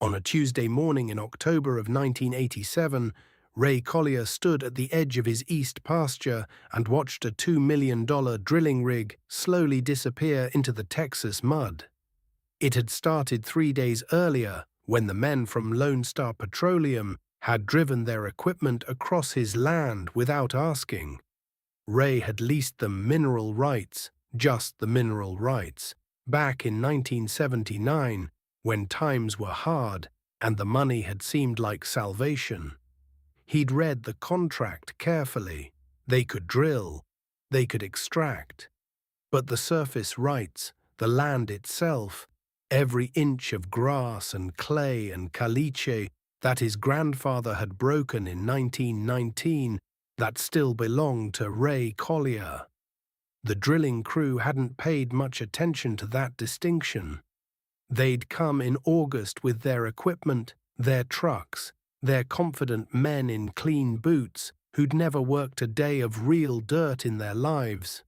On a Tuesday morning in October of 1987, Ray Collier stood at the edge of his east pasture and watched a $2 million drilling rig slowly disappear into the Texas mud. It had started 3 days earlier when the men from Lone Star Petroleum had driven their equipment across his land without asking. Ray had leased them mineral rights, just the mineral rights, back in 1979, when times were hard and the money had seemed like salvation. He'd read the contract carefully. They could drill, they could extract. But the surface rights, the land itself, every inch of grass and clay and caliche that his grandfather had broken in 1919, that still belonged to Ray Collier. The drilling crew hadn't paid much attention to that distinction. They'd come in August with their equipment, their trucks, their confident men in clean boots who'd never worked a day of real dirt in their lives.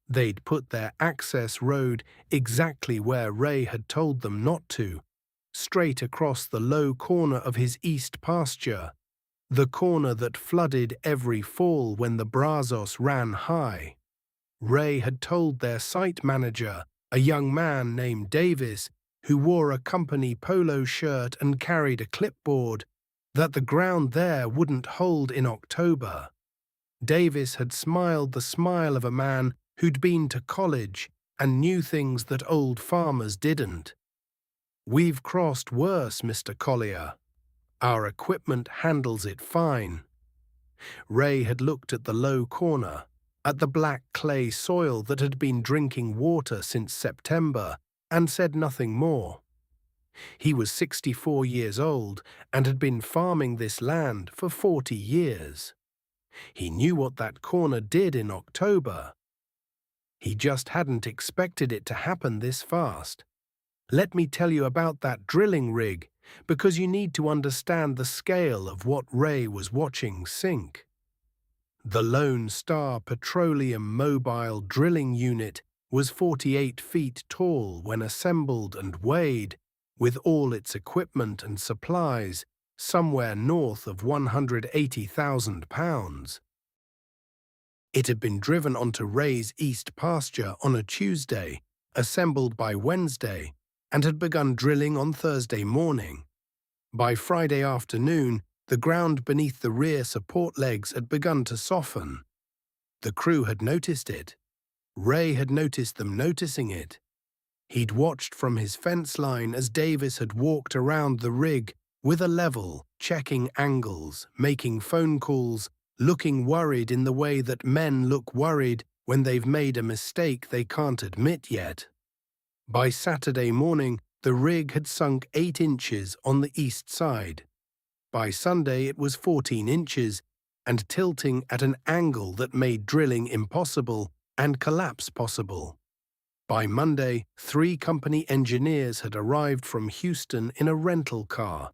They'd put their access road exactly where Ray had told them not to, straight across the low corner of his east pasture, the corner that flooded every fall when the Brazos ran high. Ray had told their site manager, a young man named Davis, who wore a company polo shirt and carried a clipboard, that the ground there wouldn't hold in October. Davis had smiled the smile of a man who'd been to college and knew things that old farmers didn't. "We've crossed worse, Mr. Collier. Our equipment handles it fine." Ray had looked at the low corner, at the black clay soil that had been drinking water since September, and said nothing more. He was 64 years old and had been farming this land for 40 years. He knew what that corner did in October. He just hadn't expected it to happen this fast. Let me tell you about that drilling rig, because you need to understand the scale of what Ray was watching sink. The Lone Star Petroleum mobile drilling unit was 48 feet tall when assembled and weighed, with all its equipment and supplies, somewhere north of 180,000 pounds. It had been driven onto Ray's east pasture on a Tuesday, assembled by Wednesday, and had begun drilling on Thursday morning. By Friday afternoon, the ground beneath the rear support legs had begun to soften. The crew had noticed it. Ray had noticed them noticing it. He'd watched from his fence line as Davis had walked around the rig with a level, checking angles, making phone calls, looking worried in the way that men look worried when they've made a mistake they can't admit yet. By Saturday morning, the rig had sunk 8 inches on the east side. By Sunday, it was 14 inches and tilting at an angle that made drilling impossible and collapse possible. By Monday, 3 company engineers had arrived from Houston in a rental car,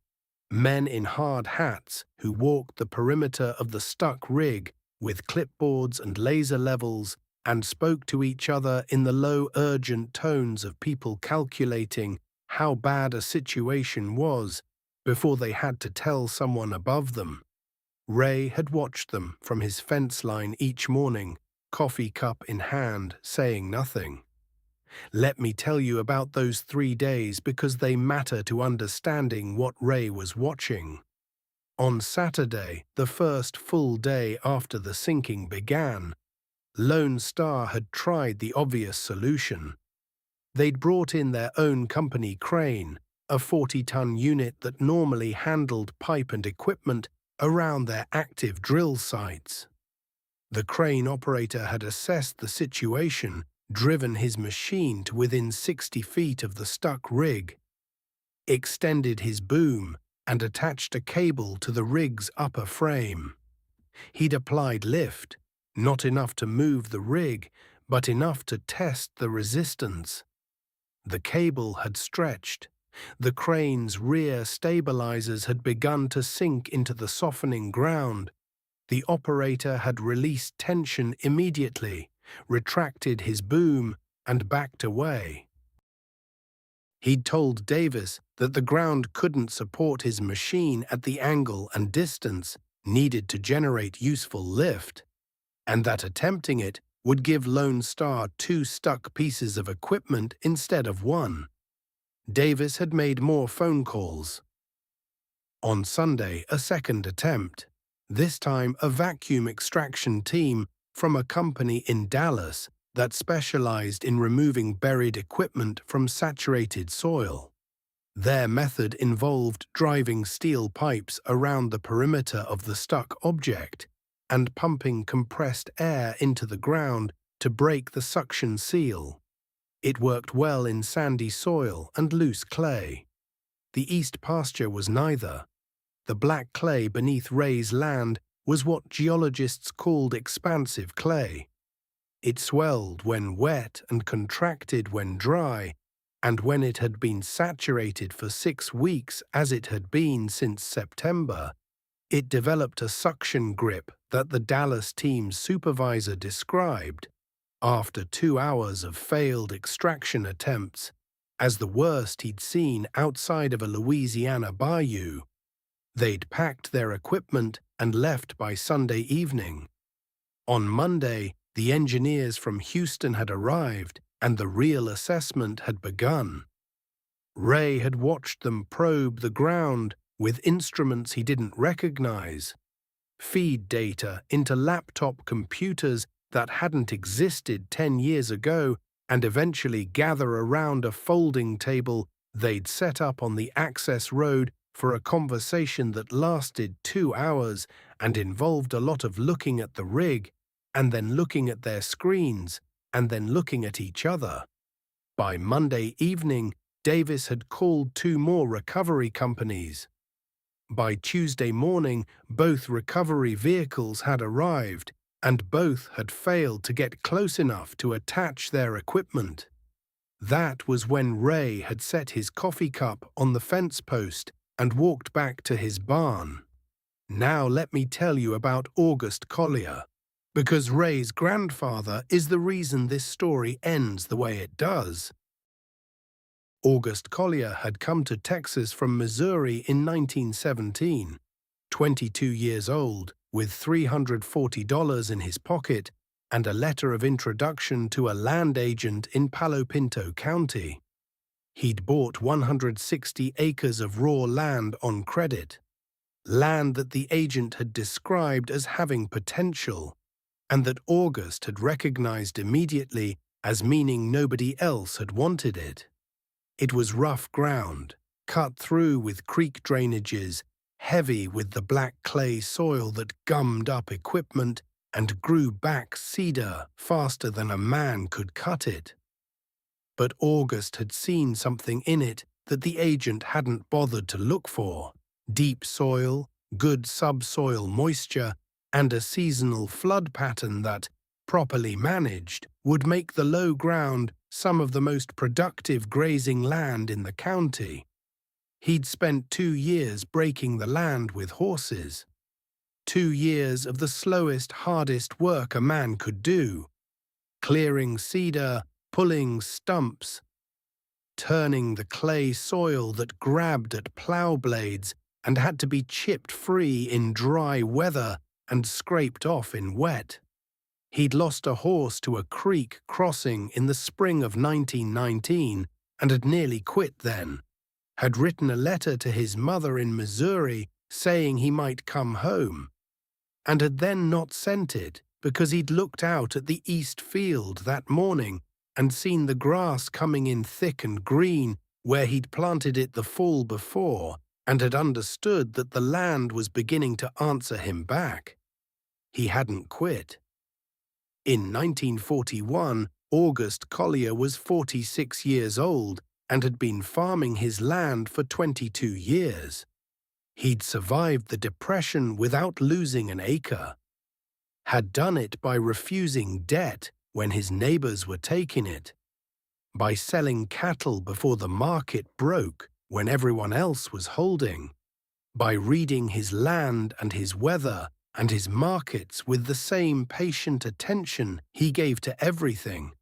men in hard hats who walked the perimeter of the stuck rig with clipboards and laser levels and spoke to each other in the low, urgent tones of people calculating how bad a situation was before they had to tell someone above them. Ray had watched them from his fence line each morning, coffee cup in hand, saying nothing. Let me tell you about those 3 days because they matter to understanding what Ray was watching. On Saturday, the first full day after the sinking began, Lone Star had tried the obvious solution. They'd brought in their own company crane, a 40-ton unit that normally handled pipe and equipment around their active drill sites. The crane operator had assessed the situation, driven his machine to within 60 feet of the stuck rig, extended his boom, and attached a cable to the rig's upper frame. He'd applied lift, not enough to move the rig, but enough to test the resistance. The cable had stretched. The crane's rear stabilizers had begun to sink into the softening ground. The operator had released tension immediately, retracted his boom, and backed away. He'd told Davis that the ground couldn't support his machine at the angle and distance needed to generate useful lift, and that attempting it would give Lone Star two stuck pieces of equipment instead of one. Davis had made more phone calls. On Sunday, a second attempt, this time a vacuum extraction team from a company in Dallas that specialized in removing buried equipment from saturated soil. Their method involved driving steel pipes around the perimeter of the stuck object and pumping compressed air into the ground to break the suction seal. It worked well in sandy soil and loose clay. The east pasture was neither. The black clay beneath Ray's land was what geologists called expansive clay. It swelled when wet and contracted when dry, and when it had been saturated for 6 weeks as it had been since September, it developed a suction grip that the Dallas team's supervisor described, after 2 hours of failed extraction attempts, as the worst he'd seen outside of a Louisiana bayou. They'd packed their equipment and left by Sunday evening. On Monday, the engineers from Houston had arrived and the real assessment had begun. Ray had watched them probe the ground with instruments he didn't recognize, feed data into laptop computers that hadn't existed 10 years ago, and eventually gather around a folding table they'd set up on the access road for a conversation that lasted 2 hours and involved a lot of looking at the rig, and then looking at their screens, and then looking at each other. By Monday evening, Davis had called 2 more recovery companies. By Tuesday morning, both recovery vehicles had arrived, and both had failed to get close enough to attach their equipment. That was when Ray had set his coffee cup on the fence post and walked back to his barn. Now let me tell you about August Collier, because Ray's grandfather is the reason this story ends the way it does. August Collier had come to Texas from Missouri in 1917, 22 years old, with $340 in his pocket and a letter of introduction to a land agent in Palo Pinto County. He'd bought 160 acres of raw land on credit, land that the agent had described as having potential, and that August had recognized immediately as meaning nobody else had wanted it. It was rough ground, cut through with creek drainages, heavy with the black clay soil that gummed up equipment and grew back cedar faster than a man could cut it. But August had seen something in it that the agent hadn't bothered to look for: deep soil, good subsoil moisture, and a seasonal flood pattern that, properly managed, would make the low ground some of the most productive grazing land in the county. He'd spent 2 years breaking the land with horses. 2 years of the slowest, hardest work a man could do: clearing cedar, pulling stumps, turning the clay soil that grabbed at plow blades and had to be chipped free in dry weather and scraped off in wet. He'd lost a horse to a creek crossing in the spring of 1919 and had nearly quit then. Had written a letter to his mother in Missouri saying he might come home, and had then not sent it because he'd looked out at the east field that morning and seen the grass coming in thick and green where he'd planted it the fall before, and had understood that the land was beginning to answer him back. He hadn't quit. In 1941, August Collier was 46 years old and had been farming his land for 22 years. He'd survived the Depression without losing an acre. Had done it by refusing debt when his neighbors were taking it, by selling cattle before the market broke when everyone else was holding, by reading his land and his weather and his markets with the same patient attention he gave to everything.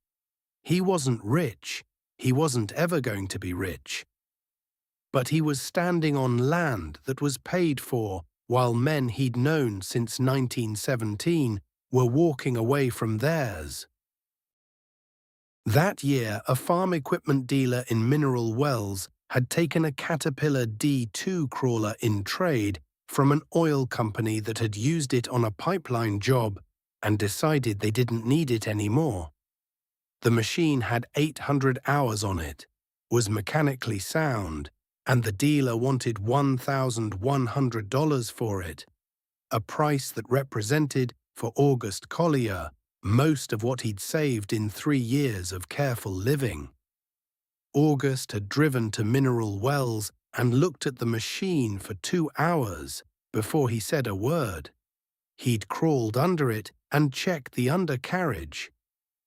He wasn't rich, He wasn't ever going to be rich. But he was standing on land that was paid for, while men he'd known since 1917 were walking away from theirs. That year, a farm equipment dealer in Mineral Wells had taken a Caterpillar D2 crawler in trade from an oil company that had used it on a pipeline job and decided they didn't need it anymore. The machine had 800 hours on it, was mechanically sound, and the dealer wanted $1,100 for it, a price that represented, for August Collier, most of what he'd saved in 3 years of careful living. August had driven to Mineral Wells and looked at the machine for 2 hours before he said a word. He'd crawled under it and checked the undercarriage.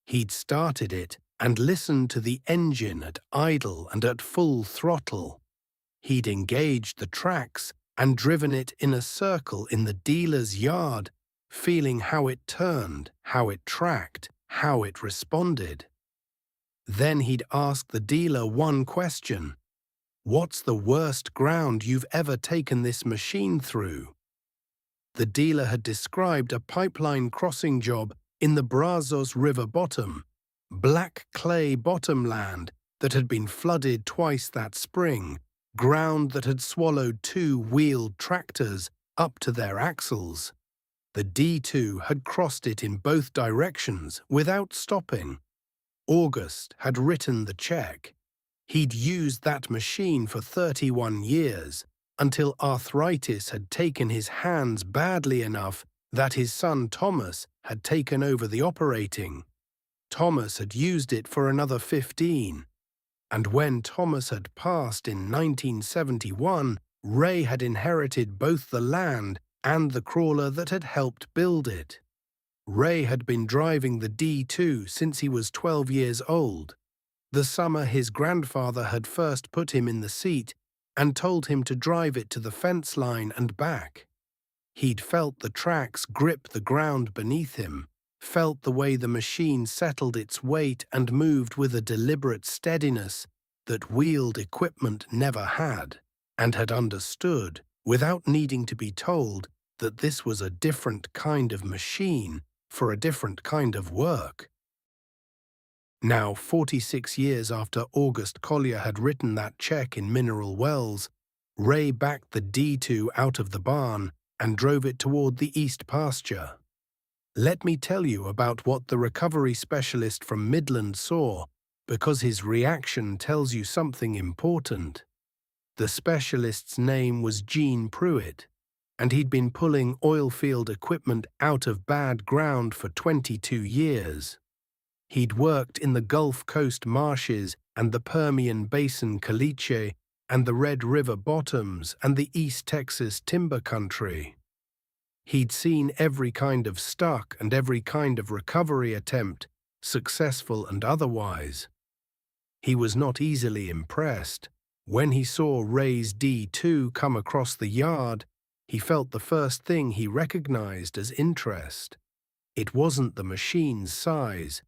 He'd started it and listened to the engine at idle and at full throttle. He'd engaged the tracks and driven it in a circle in the dealer's yard, feeling how it turned, how it tracked, how it responded. Then he'd asked the dealer one question: "What's the worst ground you've ever taken this machine through?" The dealer had described a pipeline crossing job in the Brazos River bottom, black clay bottomland that had been flooded twice that spring, ground that had swallowed 2 wheeled tractors up to their axles. The D2 had crossed it in both directions without stopping. August had written the check. He'd used that machine for 31 years, until arthritis had taken his hands badly enough that his son Thomas had taken over the operating. Thomas had used it for another 15. And when Thomas had passed in 1971, Ray had inherited both the land and the crawler that had helped build it. Ray had been driving the D2 since he was 12 years old, the summer his grandfather had first put him in the seat and told him to drive it to the fence line and back. He'd felt the tracks grip the ground beneath him, felt the way the machine settled its weight and moved with a deliberate steadiness that wheeled equipment never had, and had understood, without needing to be told, that this was a different kind of machine for a different kind of work. Now, 46 years after August Collier had written that check in Mineral Wells, Ray backed the D2 out of the barn and drove it toward the east pasture. Let me tell you about what the recovery specialist from Midland saw, because his reaction tells you something important. The specialist's name was Gene Pruitt, and he'd been pulling oilfield equipment out of bad ground for 22 years. He'd worked in the Gulf Coast marshes and the Permian Basin caliche and the Red River bottoms and the East Texas timber country. He'd seen every kind of stuck and every kind of recovery attempt, successful and otherwise. He was not easily impressed. When he saw Ray's D2 come across the yard, he felt the first thing he recognized as interest. It wasn't the machine's size.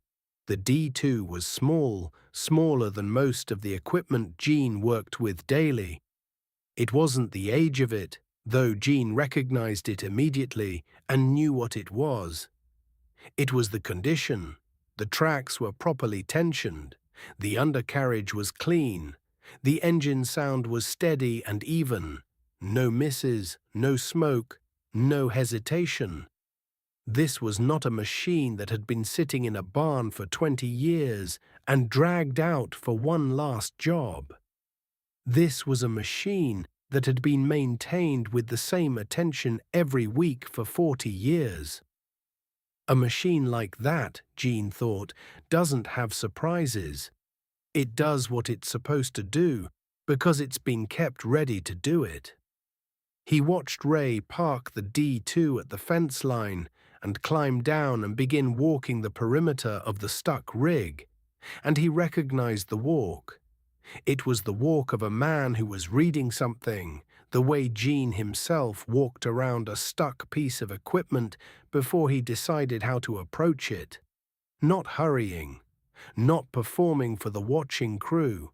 The D2 was small, smaller than most of the equipment Gene worked with daily. It wasn't the age of it, though Gene recognized it immediately and knew what it was. It was the condition. The tracks were properly tensioned. The undercarriage was clean. The engine sound was steady and even. No misses, no smoke, no hesitation. This was not a machine that had been sitting in a barn for 20 years and dragged out for one last job. This was a machine that had been maintained with the same attention every week for 40 years. A machine like that, Gene thought, doesn't have surprises. It does what it's supposed to do because it's been kept ready to do it. He watched Ray park the D2 at the fence line and climb down and begin walking the perimeter of the stuck rig, and he recognized the walk. It was the walk of a man who was reading something, the way Gene himself walked around a stuck piece of equipment before he decided how to approach it. Not hurrying, not performing for the watching crew,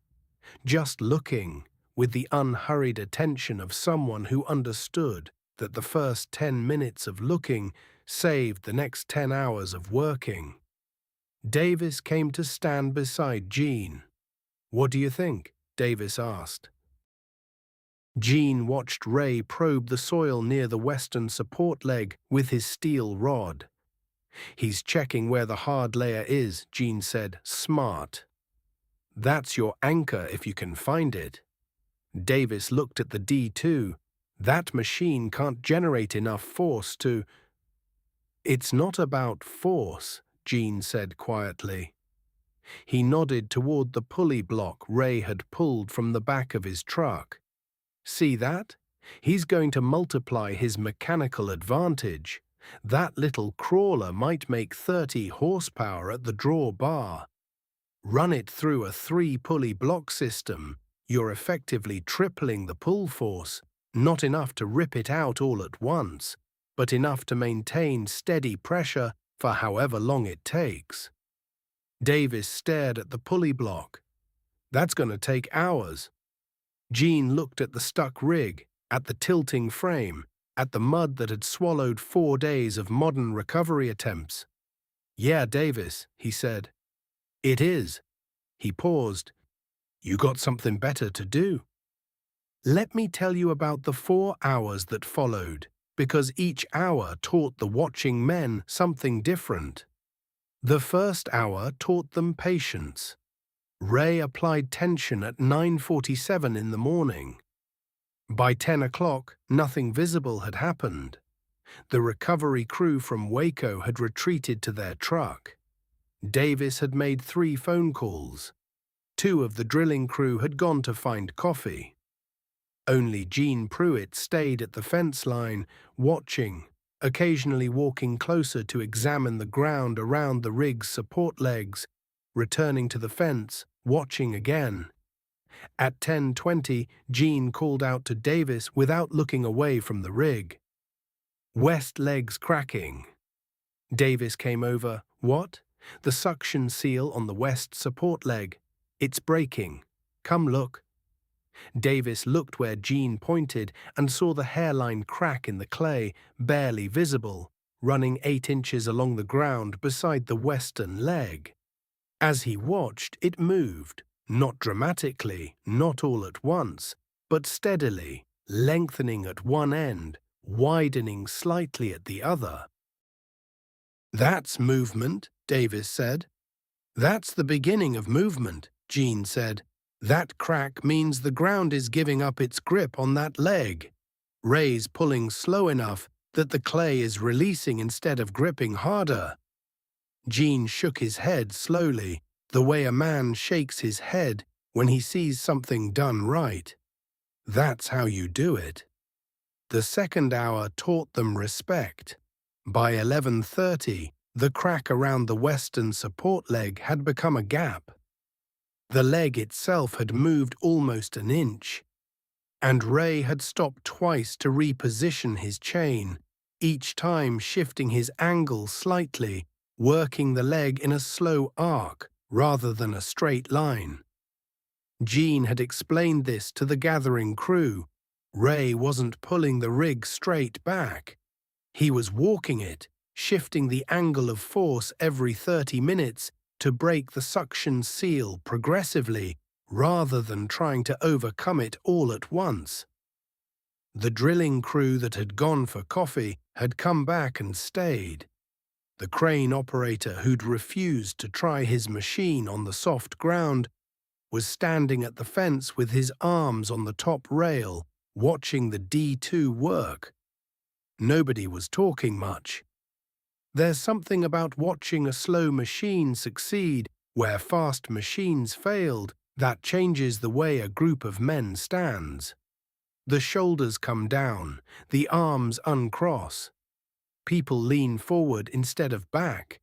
just looking with the unhurried attention of someone who understood that the first 10 minutes of looking saved the next 10 hours of working. Davis came to stand beside Jean. "What do you think?" Davis asked. Jean watched Ray probe the soil near the western support leg with his steel rod. "He's checking where the hard layer is," Jean said. "Smart. That's your anchor if you can find it." Davis looked at the D2. "That machine can't generate enough force to—" "It's not about force," Jean said quietly. He nodded toward the pulley block Ray had pulled from the back of his truck. "See that? He's going to multiply his mechanical advantage. That little crawler might make 30 horsepower at the drawbar. Run it through a 3-pulley block system. You're effectively tripling the pull force, not enough to rip it out all at once, but enough to maintain steady pressure for however long it takes." Davis stared at the pulley block. "That's going to take hours." Jean looked at the stuck rig, at the tilting frame, at the mud that had swallowed 4 days of modern recovery attempts. "Yeah, Davis," he said. "It is." He paused. "You got something better to do." "Let me tell you about the 4 hours that followed, because each hour taught the watching men something different. The first hour taught them patience. Ray applied tension at 9:47 in the morning. By 10 o'clock, nothing visible had happened. The recovery crew from Waco had retreated to their truck. Davis had made 3 phone calls. 2 of the drilling crew had gone to find coffee. Only Gene Pruitt stayed at the fence line, watching, occasionally walking closer to examine the ground around the rig's support legs, returning to the fence, watching again. At 10:20, Gene called out to Davis without looking away from the rig. "West leg's cracking." Davis came over. "What?" "The suction seal on the west support leg. It's breaking. Come look." Davis looked where Gene pointed and saw the hairline crack in the clay, barely visible, running 8 inches along the ground beside the western leg. As he watched, it moved, not dramatically, not all at once, but steadily, lengthening at one end, widening slightly at the other. "That's movement," Davis said. "That's the beginning of movement," Gene said. "That crack means the ground is giving up its grip on that leg. Ray's pulling slow enough that the clay is releasing instead of gripping harder." Gene shook his head slowly, the way a man shakes his head when he sees something done right. "That's how you do it." The second hour taught them respect. By 11:30, the crack around the western support leg had become a gap. The leg itself had moved almost an inch, and Ray had stopped twice to reposition his chain, each time shifting his angle slightly, working the leg in a slow arc rather than a straight line. Gene had explained this to the gathering crew. Ray wasn't pulling the rig straight back. He was walking it, shifting the angle of force every 30 minutes to break the suction seal progressively, rather than trying to overcome it all at once. The drilling crew that had gone for coffee had come back and stayed. The crane operator who'd refused to try his machine on the soft ground was standing at the fence with his arms on the top rail, watching the D2 work. Nobody was talking much. There's something about watching a slow machine succeed where fast machines failed that changes the way a group of men stands. The shoulders come down, the arms uncross. People lean forward instead of back.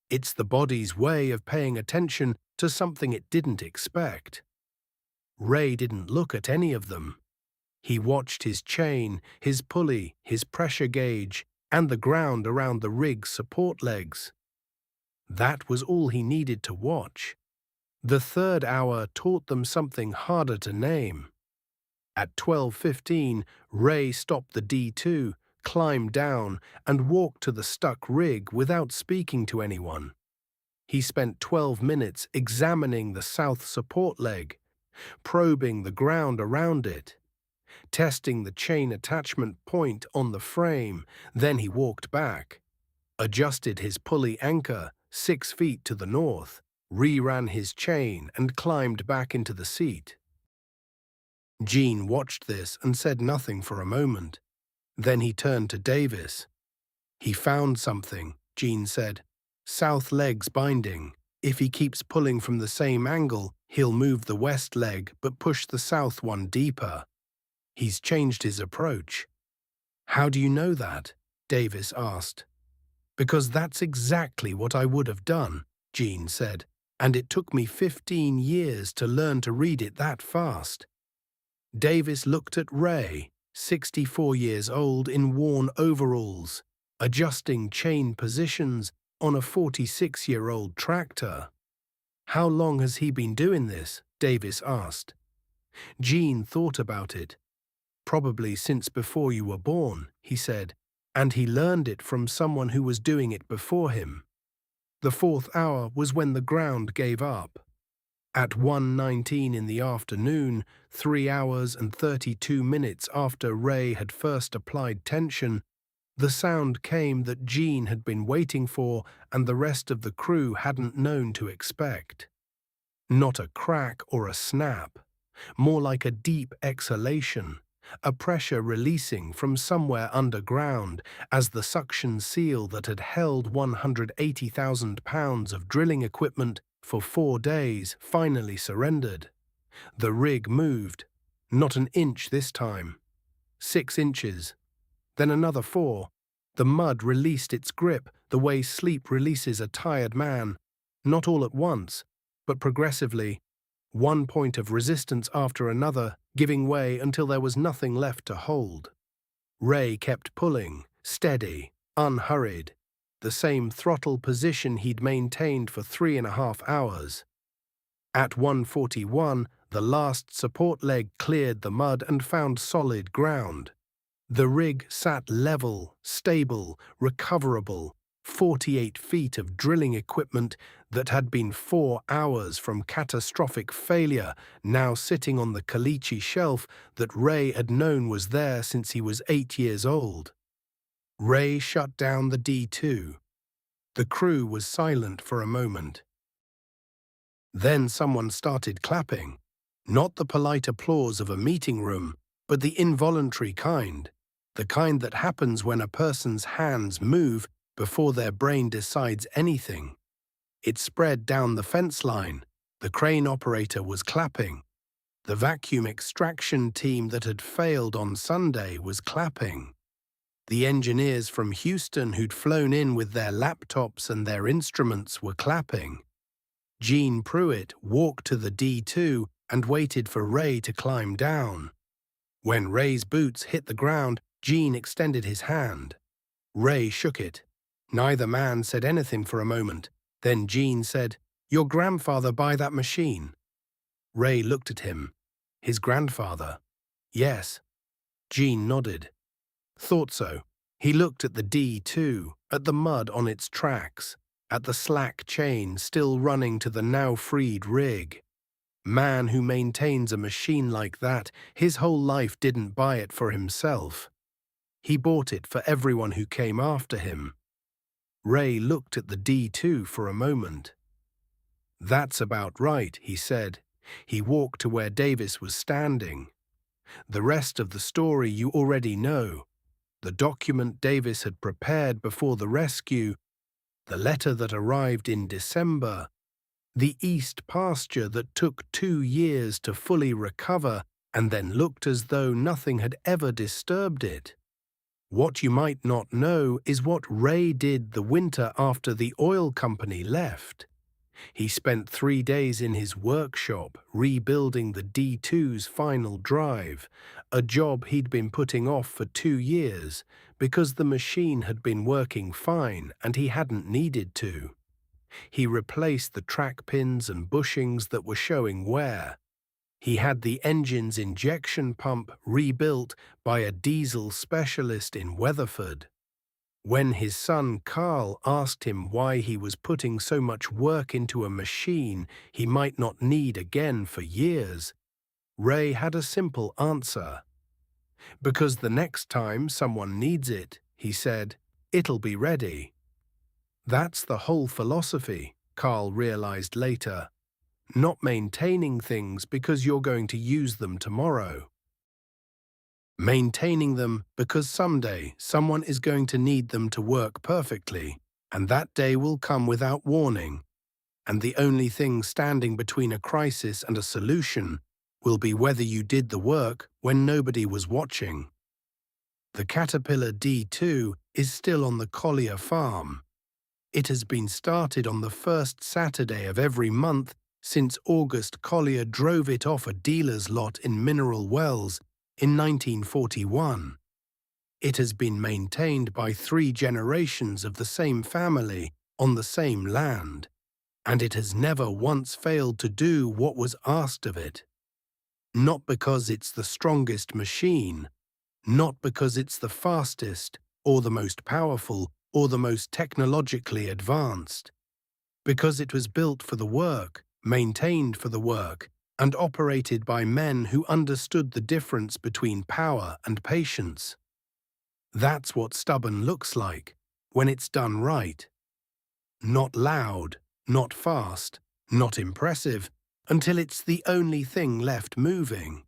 It's the body's way of paying attention to something it didn't expect. Ray didn't look at any of them. He watched his chain, his pulley, his pressure gauge, and the ground around the rig's support legs. That was all he needed to watch. The third hour taught them something harder to name. At 12:15, Ray stopped the D2, climbed down, and walked to the stuck rig without speaking to anyone. He spent 12 minutes examining the south support leg, probing the ground around it, testing the chain attachment point on the frame. Then he walked back, adjusted his pulley anchor 6 feet to the north, reran his chain, and climbed back into the seat. Gene watched this and said nothing for a moment. Then he turned to Davis. "He found something," Gene said. "South leg's binding. If he keeps pulling from the same angle, he'll move the west leg but push the south one deeper. He's changed his approach." "How do you know that?" Davis asked. "Because that's exactly what I would have done," Gene said, "and it took me 15 years to learn to read it that fast." Davis looked at Ray, 64 years old in worn overalls, adjusting chain positions on a 46-year-old tractor. "How long has he been doing this?" Davis asked. Gene thought about it. "Probably since before you were born," he said, "and he learned it from someone who was doing it before him." The fourth hour was when the ground gave up. At 1:19 in the afternoon, 3 hours and 32 minutes after Ray had first applied tension, the sound came that Gene had been waiting for and the rest of the crew hadn't known to expect. Not a crack or a snap, more like a deep exhalation, a pressure releasing from somewhere underground as the suction seal that had held 180,000 pounds of drilling equipment for 4 days finally surrendered. The rig moved, not an inch this time. 6 inches, then another 4. The mud released its grip the way sleep releases a tired man, not all at once, but progressively, one point of resistance after another, giving way until there was nothing left to hold. Ray kept pulling, steady, unhurried, the same throttle position he'd maintained for 3.5 hours. At 1:41, the last support leg cleared the mud and found solid ground. The rig sat level, stable, recoverable, 48 feet of drilling equipment that had been 4 hours from catastrophic failure, now sitting on the Collier shelf that Ray had known was there since he was 8 years old. Ray shut down the D2. The crew was silent for a moment. Then someone started clapping, not the polite applause of a meeting room, but the involuntary kind, the kind that happens when a person's hands move before their brain decides anything. It spread down the fence line. The crane operator was clapping. The vacuum extraction team that had failed on Sunday was clapping. The engineers from Houston who'd flown in with their laptops and their instruments were clapping. Gene Pruitt walked to the D2 and waited for Ray to climb down. When Ray's boots hit the ground, Gene extended his hand. Ray shook it. Neither man said anything for a moment. Then Gene said, "Your grandfather buy that machine?" Ray looked at him. His grandfather? Yes. Gene nodded. Thought so. He looked at the D2, at the mud on its tracks, at the slack chain still running to the now freed rig. Man who maintains a machine like that, his whole life didn't buy it for himself. He bought it for everyone who came after him. Ray looked at the D2 for a moment. "That's about right," he said. He walked to where Davis was standing. "The rest of the story you already know. The document Davis had prepared before the rescue, the letter that arrived in December, the east pasture that took 2 years to fully recover and then looked as though nothing had ever disturbed it. What you might not know is what Ray did the winter after the oil company left. He spent 3 days in his workshop rebuilding the D2's final drive, a job he'd been putting off for 2 years because the machine had been working fine and he hadn't needed to. He replaced the track pins and bushings that were showing wear. He had the engine's injection pump rebuilt by a diesel specialist in Weatherford. When his son Carl asked him why he was putting so much work into a machine he might not need again for years, Ray had a simple answer. Because the next time someone needs it, he said, it'll be ready. That's the whole philosophy, Carl realized later. Not maintaining things because you're going to use them tomorrow. Maintaining them because someday someone is going to need them to work perfectly, and that day will come without warning. And the only thing standing between a crisis and a solution will be whether you did the work when nobody was watching. The Caterpillar D2 is still on the Collier farm. It has been started on the first Saturday of every month since August Collier drove it off a dealer's lot in Mineral Wells in 1941. It has been maintained by 3 generations of the same family on the same land, and it has never once failed to do what was asked of it. Not because it's the strongest machine, not because it's the fastest, or the most powerful, or the most technologically advanced. Because it was built for the work, maintained for the work, and operated by men who understood the difference between power and patience. That's what stubborn looks like, when it's done right. Not loud, not fast, not impressive, until it's the only thing left moving.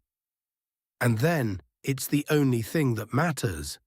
And then it's the only thing that matters.